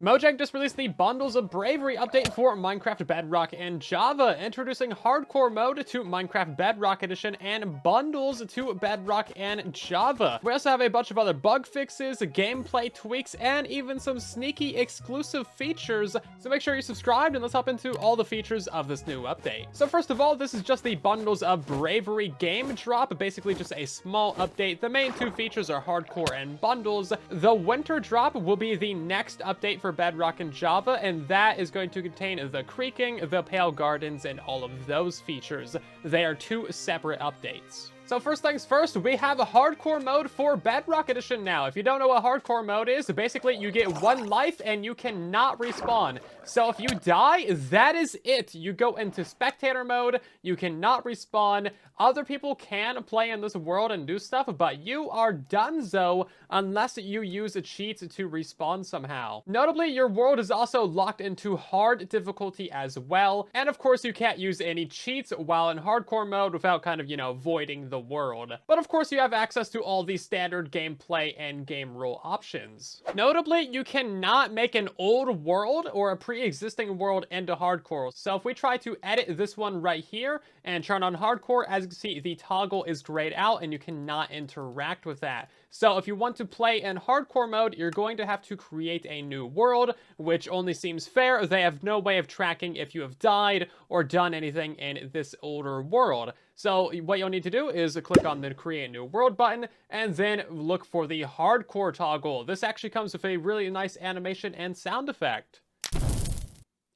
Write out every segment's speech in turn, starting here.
Mojang just released the Bundles of Bravery update for Minecraft Bedrock and Java, introducing hardcore mode to Minecraft Bedrock Edition and bundles to Bedrock and Java. We also have a bunch of other bug fixes, gameplay tweaks, and even some sneaky exclusive features. So make sure you're subscribed and let's hop into all the features of this new update. So first of all, this is just the Bundles of Bravery game drop, basically just a small update. The main two features are hardcore and bundles. The winter drop will be the next update for Bedrock and Java, and that is going to contain the creeking, the pale gardens, and all of those features. They are two separate updates. So first things first, we have a hardcore mode for Bedrock Edition now. If you don't know what hardcore mode is, basically you get one life and you cannot respawn. So if you die, that is it. You go into spectator mode, you cannot respawn. Other people can play in this world and do stuff, but you are donezo unless you use a cheat to respawn somehow. Notably, your world is also locked into hard difficulty as well. And of course, you can't use any cheats while in hardcore mode without kind of, voiding the world. But of course, you have access to all the standard gameplay and game rule options. Notably, you cannot make an old world or a pre-existing world into hardcore. So if we try to edit this one right here and turn on hardcore, as you can see, the toggle is grayed out and you cannot interact with that. So if you want to play in hardcore mode, you're going to have to create a new world, which only seems fair. They have no way of tracking if you have died or done anything in this older world. So what you'll need to do is click on the create new world button and then look for the hardcore toggle. This actually comes with a really nice animation and sound effect.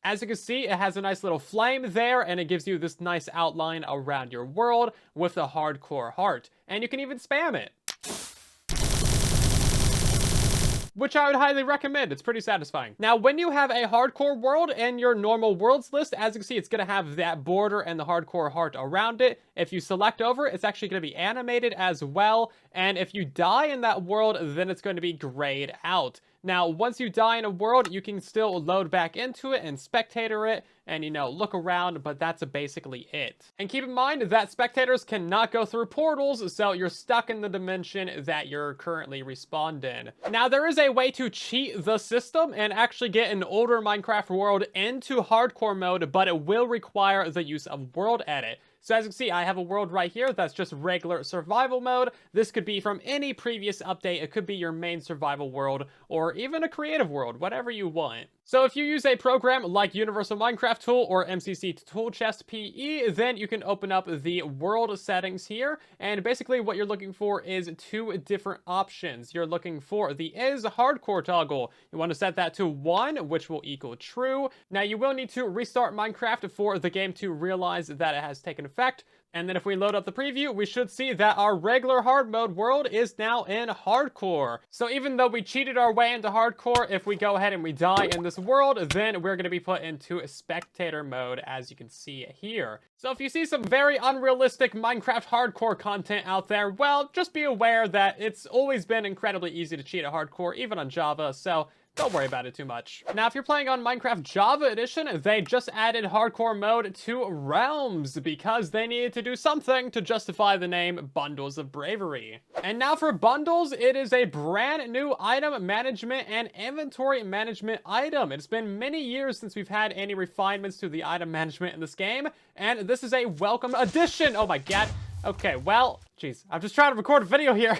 As you can see, it has a nice little flame there, and it gives you this nice outline around your world with a hardcore heart. And you can even spam it, which I would highly recommend. It's pretty satisfying. Now, when you have a hardcore world in your normal worlds list, as you can see, it's going to have that border and the hardcore heart around it. If you select over, it's actually going to be animated as well. And if you die in that world, then it's going to be grayed out. Now, once you die in a world, you can still load back into it and spectator it and, look around, but that's basically it. And keep in mind that spectators cannot go through portals, so you're stuck in the dimension that you're currently respawned in. Now, there is a way to cheat the system and actually get an older Minecraft world into hardcore mode, but it will require the use of world edit. So as you can see, I have a world right here that's just regular survival mode. This could be from any previous update. It could be your main survival world or even a creative world, whatever you want. So if you use a program like Universal Minecraft Tool or MCC Tool Chest PE, then you can open up the world settings here. And basically what you're looking for is two different options. You're looking for the is hardcore toggle. You want to set that to 1, which will equal true. Now you will need to restart Minecraft for the game to realize that it has taken effect. And then if we load up the preview, we should see that our regular hard mode world is now in hardcore. So even though we cheated our way into hardcore, if we go ahead and we die in this world, then we're going to be put into a spectator mode, as you can see here. So if you see some very unrealistic Minecraft hardcore content out there, well, just be aware that it's always been incredibly easy to cheat at hardcore, even on Java, so don't worry about it too much. Now, if you're playing on Minecraft Java Edition, they just added hardcore mode to Realms because they needed to do something to justify the name Bundles of Bravery. And now for bundles, it is a brand new item management and inventory management item. It's been many years since we've had any refinements to the item management in this game, and this is a welcome addition. Oh my god. Okay, well, geez, I'm just trying to record a video here.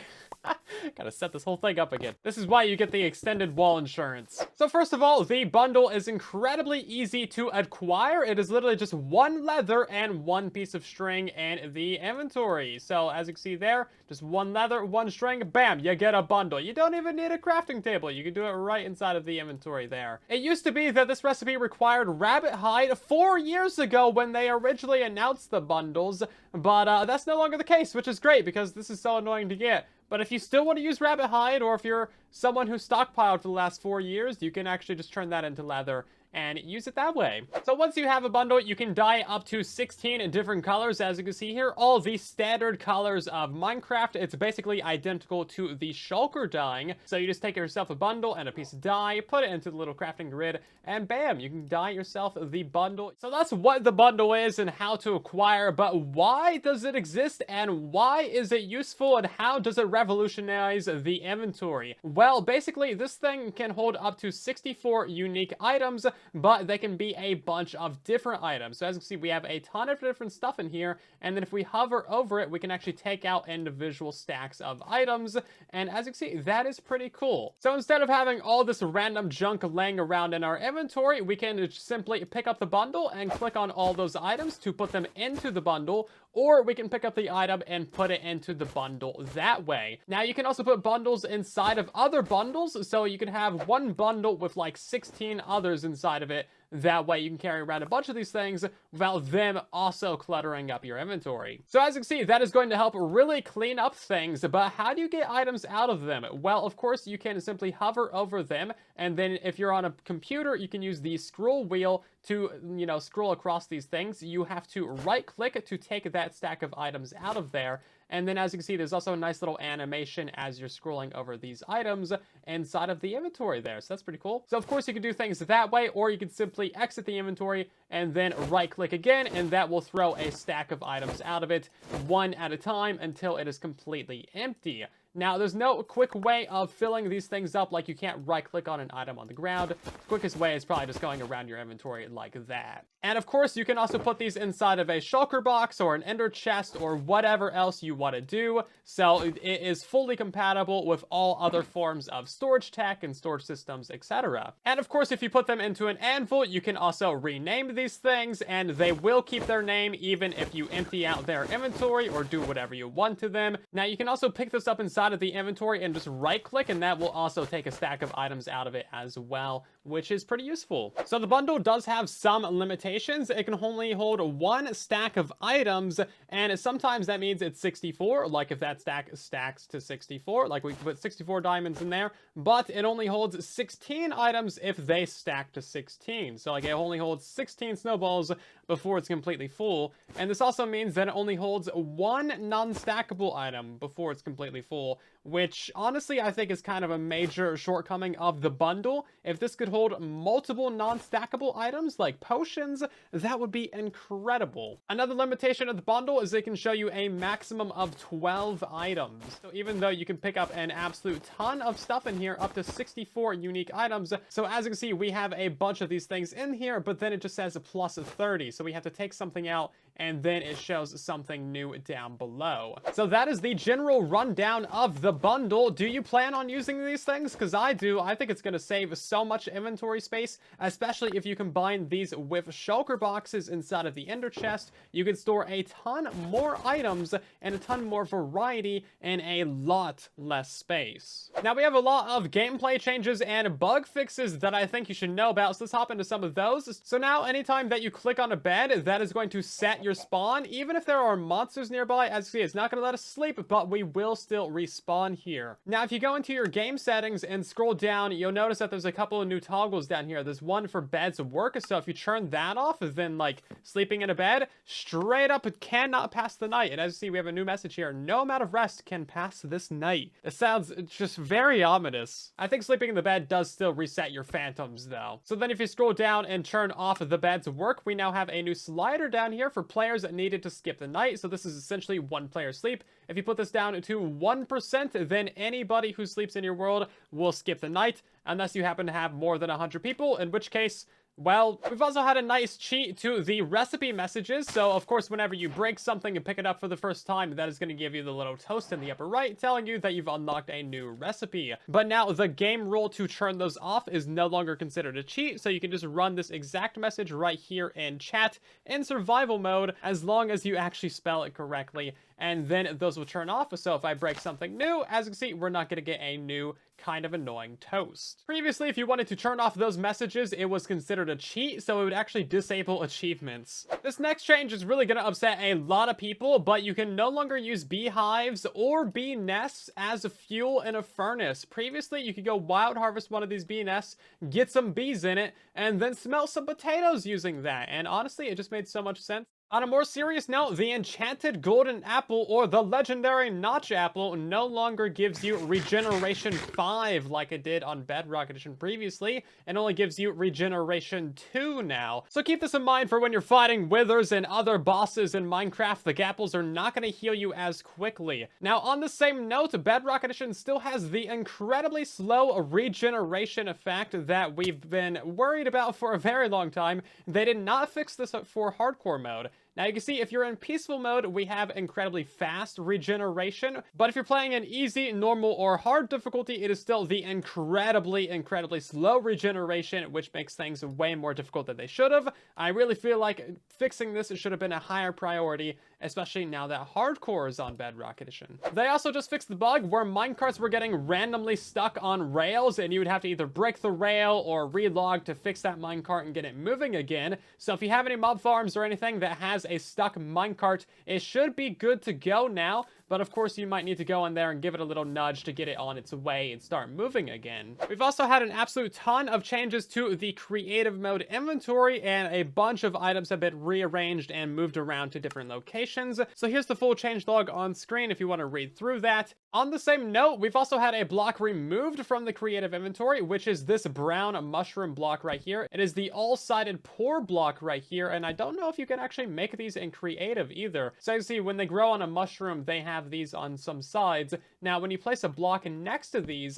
Gotta set this whole thing up again. This is why you get the extended wall insurance. So first of all, the bundle is incredibly easy to acquire. It is literally just 1 leather and 1 piece of string in the inventory. So as you can see there, just 1 leather, 1 string, bam, you get a bundle. You don't even need a crafting table. You can do it right inside of the inventory there. It used to be that this recipe required rabbit hide 4 years ago when they originally announced the bundles, but that's no longer the case, which is great because this is so annoying to get. But if you still want to use rabbit hide, or if you're someone who stockpiled for the last 4 years, you can actually just turn that into leather and use it that way. So once you have a bundle, you can dye up to 16 different colors, as you can see here, all the standard colors of Minecraft. It's basically identical to the shulker dyeing. So you just take yourself a bundle and a piece of dye, put it into the little crafting grid, and bam, you can dye yourself the bundle. So that's what the bundle is and how to acquire, but why does it exist and why is it useful and how does it revolutionize the inventory? Well, Well, basically, this thing can hold up to 64 unique items, but they can be a bunch of different items. So as you can see, we have a ton of different stuff in here, and then if we hover over it, we can actually take out individual stacks of items, and as you can see, that is pretty cool. So instead of having all this random junk laying around in our inventory, we can simply pick up the bundle and click on all those items to put them into the bundle, or we can pick up the item and put it into the bundle that way. Now, you can also put bundles inside of other bundles, so you can have one bundle with like 16 others inside of it. That way you can carry around a bunch of these things without them also cluttering up your inventory. So as you can see, that is going to help really clean up things, but how do you get items out of them? Well, of course, you can simply hover over them, and then if you're on a computer, you can use the scroll wheel to, scroll across these things. You have to right click to take that stack of items out of there. And then as you can see, there's also a nice little animation as you're scrolling over these items inside of the inventory there. So that's pretty cool. So of course you can do things that way, or you can simply exit the inventory and then right click again, and that will throw a stack of items out of it one at a time until it is completely empty. Now, there's no quick way of filling these things up, like you can't right-click on an item on the ground. The quickest way is probably just going around your inventory like that. And of course, you can also put these inside of a shulker box or an ender chest or whatever else you want to do. So it is fully compatible with all other forms of storage tech and storage systems, etc. And of course, if you put them into an anvil, you can also rename these things, and they will keep their name even if you empty out their inventory or do whatever you want to them. Now, you can also pick this up inside of the inventory and just right click, and that will also take a stack of items out of it as well, which is pretty useful. So the bundle does have some limitations. It can only hold one stack of items, and sometimes that means it's 64, like if that stack stacks to 64, like we put 64 diamonds in there, but it only holds 16 items if they stack to 16. So like it only holds 16 snowballs before it's completely full, and this also means that it only holds one non-stackable item before it's completely full, which honestly I think is kind of a major shortcoming of the bundle. If this could hold multiple non-stackable items like potions, that would be incredible. Another limitation of the bundle is it can show you a maximum of 12 items. So even though you can pick up an absolute ton of stuff in here, up to 64 unique items. So as you can see, we have a bunch of these things in here, but then it just says a plus of 30. So we have to take something out, and then it shows something new down below. So that is the general rundown of the bundle. Do you plan on using these things? Because I do. I think it's going to save so much inventory space, especially if you combine these with shulker boxes inside of the ender chest. You can store a ton more items and a ton more variety in a lot less space. Now, we have a lot of gameplay changes and bug fixes that I think you should know about, so let's hop into some of those. So now, anytime that you click on a bed, that is going to set your spawn. Even if there are monsters nearby, as you see, it's not going to let us sleep, but we will still respawn here. Now, if you go into your game settings and scroll down, you'll notice that there's a couple of new toggles down here. There's one for beds work, so if you turn that off, then like sleeping in a bed, straight up it cannot pass the night. And as you see, we have a new message here. No amount of rest can pass this night. It sounds just very ominous. I think sleeping in the bed does still reset your phantoms though. So then if you scroll down and turn off the bed's work, we now have a new slider down here for players that needed to skip the night. So this is essentially one player sleep. If you put this down to 1%, then anybody who sleeps in your world will skip the night, unless you happen to have more than 100 people, in which case, well, we've also had a nice cheat to the recipe messages. So, of course, whenever you break something and pick it up for the first time, that is going to give you the little toast in the upper right telling you that you've unlocked a new recipe. But now the game rule to turn those off is no longer considered a cheat. So you can just run this exact message right here in chat in survival mode, as long as you actually spell it correctly. And then those will turn off. So if I break something new, as you can see, we're not going to get a new kind of annoying toast. Previously, if you wanted to turn off those messages, it was considered a cheat, so it would actually disable achievements. This next change is really going to upset a lot of people, but you can no longer use beehives or bee nests as fuel in a furnace. Previously, you could go wild harvest one of these bee nests, get some bees in it, and then smelt some potatoes using that. And honestly, it just made so much sense. On a more serious note, the enchanted golden apple or the legendary notch apple no longer gives you regeneration 5 like it did on Bedrock Edition previously, and only gives you regeneration 2 now. So keep this in mind for when you're fighting withers and other bosses in Minecraft. The apples are not going to heal you as quickly. Now on the same note, Bedrock Edition still has the incredibly slow regeneration effect that we've been worried about for a very long time. They did not fix this for hardcore mode. Now you can see if you're in peaceful mode, we have incredibly fast regeneration, but if you're playing in easy, normal, or hard difficulty, it is still the incredibly slow regeneration, which makes things way more difficult than they should have. I really feel like fixing this should have been a higher priority, especially now that hardcore is on Bedrock Edition. They also just fixed the bug where minecarts were getting randomly stuck on rails, and you would have to either break the rail or relog to fix that minecart and get it moving again. So if you have any mob farms or anything that has a stuck minecart, it should be good to go now. But of course you might need to go in there and give it a little nudge to get it on its way and start moving again. We've also had an absolute ton of changes to the creative mode inventory, and a bunch of items have been rearranged and moved around to different locations. So here's the full changelog on screen if you want to read through that. On the same note, we've also had a block removed from the creative inventory, which is this brown mushroom block right here. It is the all-sided pour block right here, and I don't know if you can actually make these in creative either. So you see, when they grow on a mushroom, they have these on some sides. Now, when you place a block next to these,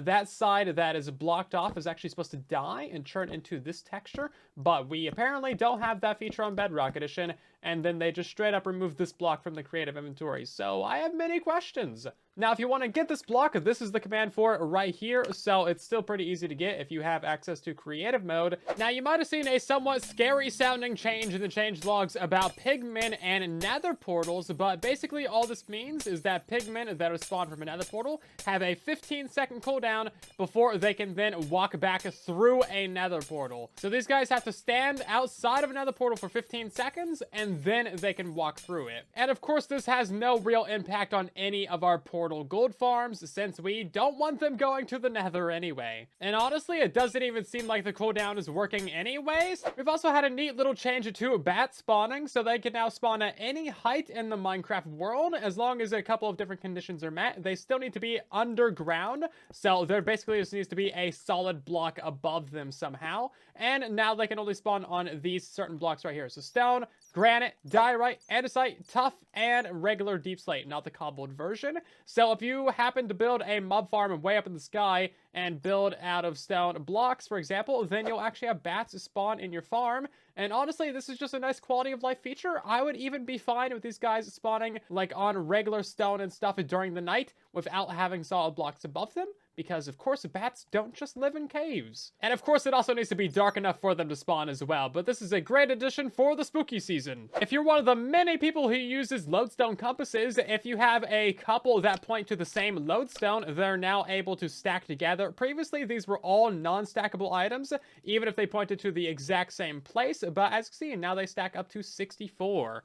that side that is blocked off is actually supposed to die and turn into this texture, but we apparently don't have that feature on Bedrock Edition, and then they just straight up removed this block from the creative inventory. So I have many questions. Now, if you want to get this block, this is the command for it right here, so it's still pretty easy to get if you have access to creative mode. Now, you might have seen a somewhat scary sounding change in the changelogs about pigmen and nether portals, but basically all this means is that pigmen that are spawned from a nether portal have a 15-second cooldown before they can then walk back through a nether portal. So these guys have to stand outside of a nether portal for 15 seconds, and then they can walk through it. And of course, this has no real impact on any of our portal gold farms, since we don't want them going to the nether anyway. And honestly, it doesn't even seem like the cooldown is working anyways. We've also had a neat little change to bat spawning, so they can now spawn at any height in the Minecraft world, as long as a couple of different conditions are met. They still need to be underground, so there basically just needs to be a solid block above them somehow. And now they can only spawn on these certain blocks right here. So stone, granite, diorite, andesite, tough, and regular deep slate, not the cobbled version. So if you happen to build a mob farm way up in the sky and build out of stone blocks, for example, then you'll actually have bats spawn in your farm. And honestly, this is just a nice quality of life feature. I would even be fine with these guys spawning like on regular stone and stuff during the night without having solid blocks above them, because of course bats don't just live in caves. And of course it also needs to be dark enough for them to spawn as well, but this is a great addition for the spooky season. If you're one of the many people who uses lodestone compasses, if you have a couple that point to the same lodestone, they're now able to stack together. Previously these were all non-stackable items, even if they pointed to the exact same place, but as you see, now they stack up to 64.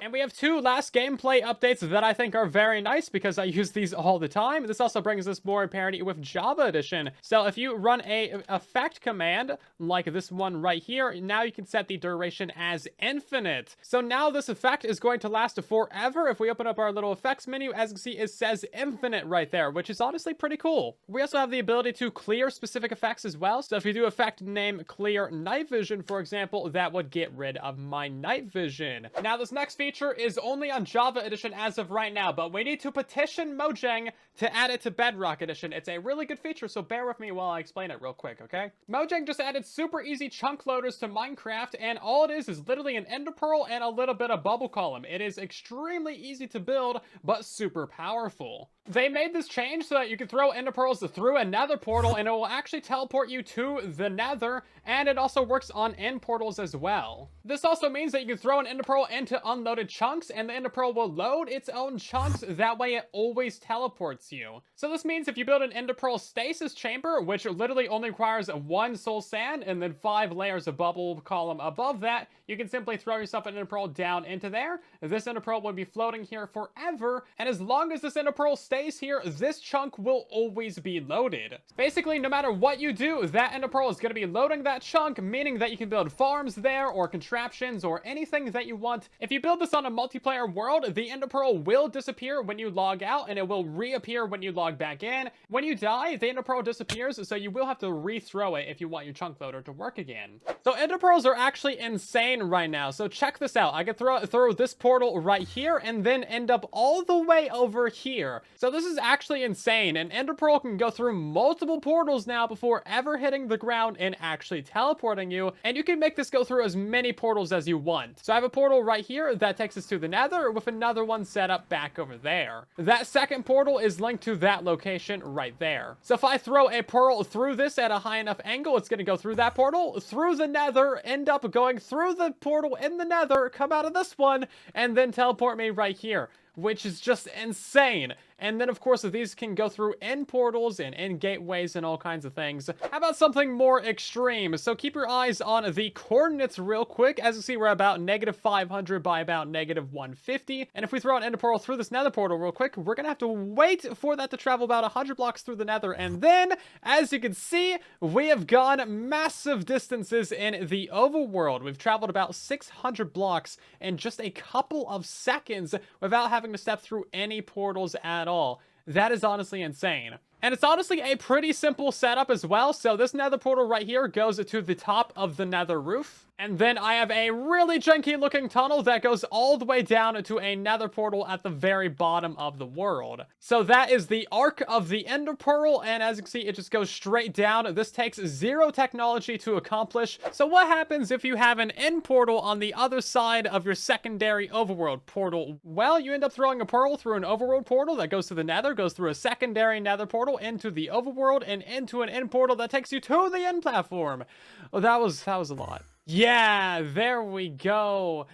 And we have two last gameplay updates that I think are very nice because I use these all the time. This also brings us more in parity with Java Edition. So if you run a effect command like this one right here, now you can set the duration as infinite. So now this effect is going to last forever. If we open up our little effects menu, as you can see, it says infinite right there, which is honestly pretty cool. We also have the ability to clear specific effects as well. So if you do effect name clear night vision, for example, that would get rid of my night vision. Now this next feature is only on Java Edition as of right now, but we need to petition Mojang to add it to Bedrock Edition. It's a really good feature, so bear with me while I explain it real quick, okay? Mojang just added super easy chunk loaders to Minecraft, and all it is literally an ender pearl and a little bit of bubble column. It is extremely easy to build, but super powerful. They made this change so that you can throw ender pearls through a nether portal, and it will actually teleport you to the nether, and it also works on end portals as well. This also means that you can throw an ender pearl into unloaded chunks, and the ender pearl will load its own chunks. That way it always teleports you. So this means if you build an ender pearl stasis chamber, which literally only requires 1 soul sand and then 5 layers of bubble column above that, you can simply throw yourself an ender pearl down into there. This ender pearl will be floating here forever, and as long as this ender pearl stays space here, this chunk will always be loaded. Basically, no matter what you do, that ender pearl is going to be loading that chunk, meaning that you can build farms there or contraptions or anything that you want. If you build this on a multiplayer world, the ender pearl will disappear when you log out and it will reappear when you log back in. When you die, the ender pearl disappears, so you will have to rethrow it if you want your chunk loader to work again. So ender pearls are actually insane right now. So check this out. I could throw this portal right here and then end up all the way over here. So this is actually insane. An ender pearl can go through multiple portals now before ever hitting the ground and actually teleporting you. And you can make this go through as many portals as you want. So I have a portal right here that takes us to the nether with another one set up back over there. That second portal is linked to that location right there. So if I throw a pearl through this at a high enough angle, it's going to go through that portal, through the nether, end up going through the portal in the nether, come out of this one, and then teleport me right here, which is just insane. And then, of course, these can go through end portals and end gateways and all kinds of things. How about something more extreme? So keep your eyes on the coordinates real quick. As you see, we're about -500 by about -150. And if we throw an ender pearl through this nether portal real quick, we're going to have to wait for that to travel about 100 blocks through the nether. And then, as you can see, we have gone massive distances in the overworld. We've traveled about 600 blocks in just a couple of seconds without having to step through any portals at all. That is honestly insane. And it's honestly a pretty simple setup as well. So this nether portal right here goes to the top of the nether roof. And then I have a really janky looking tunnel that goes all the way down to a nether portal at the very bottom of the world. So that is the arc of the ender pearl. And as you can see, it just goes straight down. This takes 0 technology to accomplish. So what happens if you have an end portal on the other side of your secondary overworld portal? Well, you end up throwing a pearl through an overworld portal that goes to the nether, goes through a secondary nether portal into the overworld, and into an end portal that takes you to the end platform. Oh, that was a lot. Yeah, there we go.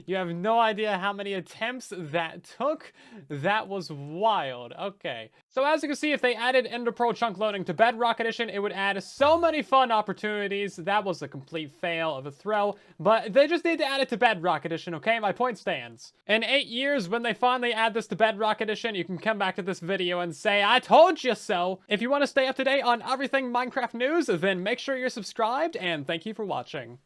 You have no idea how many attempts that took. That was wild. Okay. So as you can see, if they added Ender Pearl chunk loading to Bedrock Edition, it would add so many fun opportunities. That was a complete fail of a throw, but they just need to add it to Bedrock Edition, okay? My point stands. In 8 years, when they finally add this to Bedrock Edition, you can come back to this video and say, I told you so. If you want to stay up to date on everything Minecraft news, then make sure you're subscribed, and thank you for watching.